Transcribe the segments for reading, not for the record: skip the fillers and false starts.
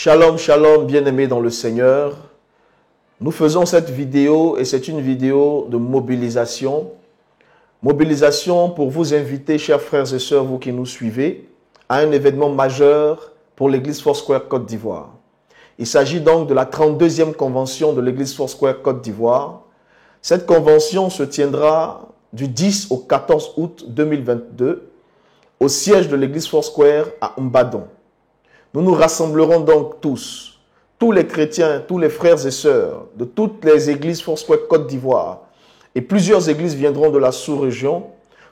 Shalom, shalom, bien-aimés dans le Seigneur. Nous faisons cette vidéo et c'est une vidéo de mobilisation. Mobilisation pour vous inviter, chers frères et sœurs, vous qui nous suivez, à un événement majeur pour l'Église Foursquare Côte d'Ivoire. Il s'agit donc de la 32e convention de l'Église Foursquare Côte d'Ivoire. Cette convention se tiendra du 10 au 14 août 2022 au siège de l'Église Foursquare à Mbadon. Nous nous rassemblerons donc tous les chrétiens, tous les frères et sœurs de toutes les églises Foursquare Côte d'Ivoire et plusieurs églises viendront de la sous-région.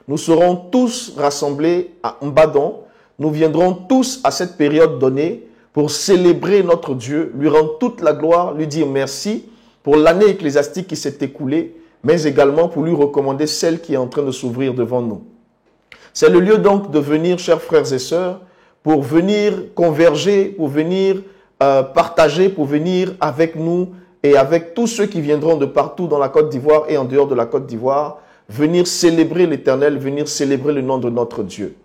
Nous serons tous rassemblés à Mbadon. Nous viendrons tous à cette période donnée pour célébrer notre Dieu, lui rendre toute la gloire, lui dire merci pour l'année ecclésiastique qui s'est écoulée, mais également pour lui recommander celle qui est en train de s'ouvrir devant nous. C'est le lieu donc de venir, chers frères et sœurs, pour venir converger, pour venir partager, pour venir avec nous et avec tous ceux qui viendront de partout dans la Côte d'Ivoire et en dehors de la Côte d'Ivoire, venir célébrer l'Éternel, venir célébrer le nom de notre Dieu.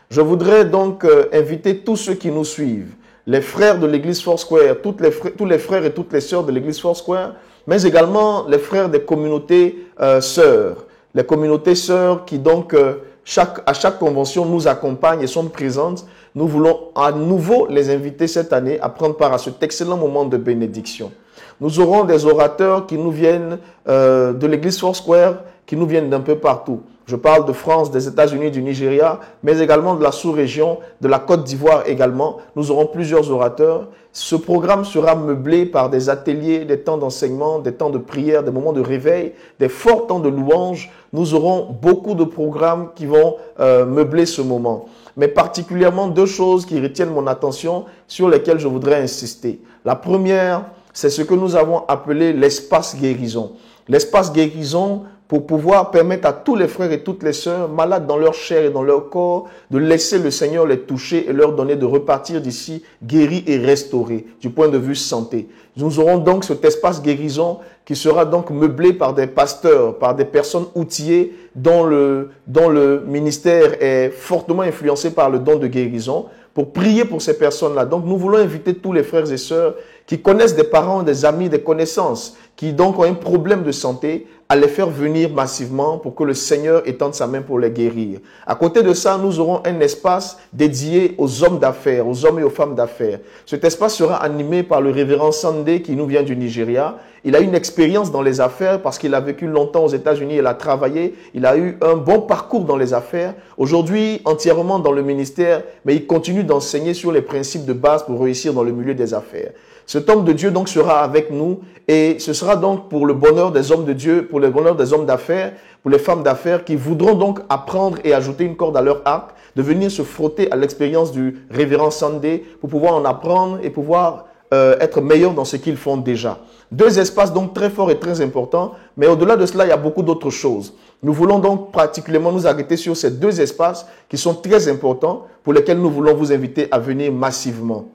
Je voudrais donc inviter tous ceux qui nous suivent, les frères de l'Église Foursquare, tous les frères et toutes les sœurs de l'Église Foursquare, mais également les frères des communautés sœurs, les communautés sœurs qui donc à chaque convention nous accompagnent et sont présentes. Nous voulons à nouveau les inviter cette année à prendre part à cet excellent moment de bénédiction. Nous aurons des orateurs qui nous viennent de l'Église Foursquare, qui nous viennent d'un peu partout. Je parle de France, des États-Unis, du Nigeria, mais également de la sous-région, de la Côte d'Ivoire également. Nous aurons plusieurs orateurs. Ce programme sera meublé par des ateliers, des temps d'enseignement, des temps de prière, des moments de réveil, des forts temps de louange. Nous aurons beaucoup de programmes qui vont meubler ce moment. Mais particulièrement deux choses qui retiennent mon attention, sur lesquelles je voudrais insister. La première, c'est ce que nous avons appelé l'espace guérison. L'espace guérison pour pouvoir permettre à tous les frères et toutes les sœurs, malades dans leur chair et dans leur corps, de laisser le Seigneur les toucher et leur donner de repartir d'ici guéris et restaurés du point de vue santé. Nous aurons donc cet espace guérison qui sera donc meublé par des pasteurs, par des personnes outillées dont le ministère est fortement influencé par le don de guérison, pour prier pour ces personnes-là. Donc nous voulons inviter tous les frères et sœurs qui connaissent des parents, des amis, des connaissances, qui donc ont un problème de santé, à les faire venir massivement pour que le Seigneur étende sa main pour les guérir. À côté de ça, nous aurons un espace dédié aux hommes d'affaires, aux hommes et aux femmes d'affaires. Cet espace sera animé par le révérend Sandé qui nous vient du Nigeria. Il a une expérience dans les affaires parce qu'il a vécu longtemps aux États-Unis, il a travaillé, il a eu un bon parcours dans les affaires. Aujourd'hui, entièrement dans le ministère, mais il continue d'enseigner sur les principes de base pour réussir dans le milieu des affaires. Cet homme de Dieu donc sera avec nous et ce sera donc pour le bonheur des hommes de Dieu, pour le bonheur des hommes d'affaires, pour les femmes d'affaires qui voudront donc apprendre et ajouter une corde à leur arc, de venir se frotter à l'expérience du révérend Sandé pour pouvoir en apprendre et pouvoir être meilleurs dans ce qu'ils font déjà. Deux espaces donc très forts et très importants, mais au-delà de cela, il y a beaucoup d'autres choses. Nous voulons donc particulièrement nous arrêter sur ces deux espaces qui sont très importants pour lesquels nous voulons vous inviter à venir massivement.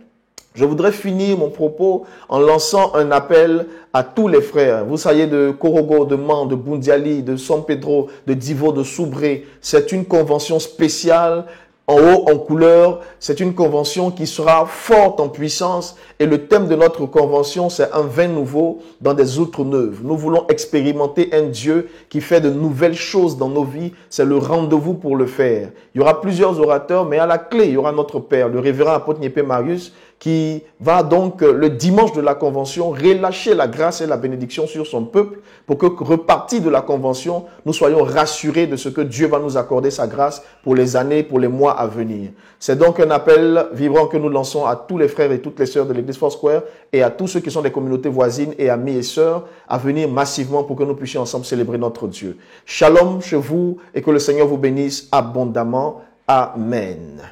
Je voudrais finir mon propos en lançant un appel à tous les frères. Vous savez, de Korogo, de Man, de Bundiali, de San Pedro, de Divo, de Soubré. C'est une convention spéciale, en haut, en couleur. C'est une convention qui sera forte en puissance. Et le thème de notre convention, c'est un vin nouveau dans des outres neuves. Nous voulons expérimenter un Dieu qui fait de nouvelles choses dans nos vies. C'est le rendez-vous pour le faire. Il y aura plusieurs orateurs, mais à la clé, il y aura notre Père, le révérend apôtre Niépé Marius, qui va donc le dimanche de la convention relâcher la grâce et la bénédiction sur son peuple pour que repartis de la convention, nous soyons rassurés de ce que Dieu va nous accorder sa grâce pour les années, pour les mois à venir. C'est donc un appel vibrant que nous lançons à tous les frères et toutes les sœurs de l'Église Foursquare et à tous ceux qui sont des communautés voisines et amis et sœurs à venir massivement pour que nous puissions ensemble célébrer notre Dieu. Shalom chez vous et que le Seigneur vous bénisse abondamment. Amen.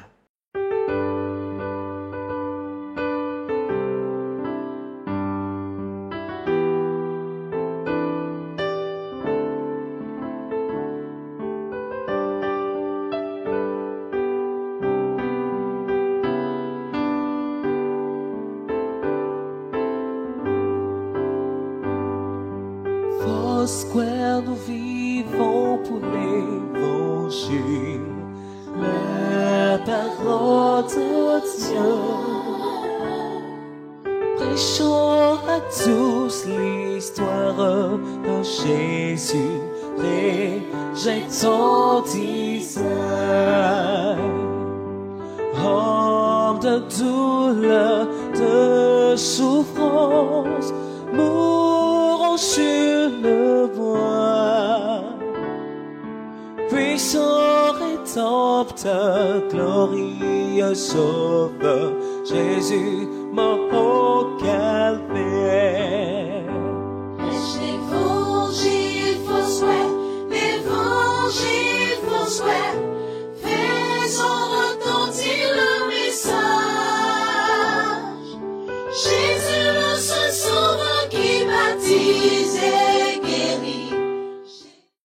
Foursquare, nous vivons pour l'évangile, la parole de Dieu. prêchons à tous l'histoire de Jésus, réjectant Israël. Homme de douleur, de souffrance, mourant sur le bois. Puissant rédempteur, glorieux sauveur, Jésus, mon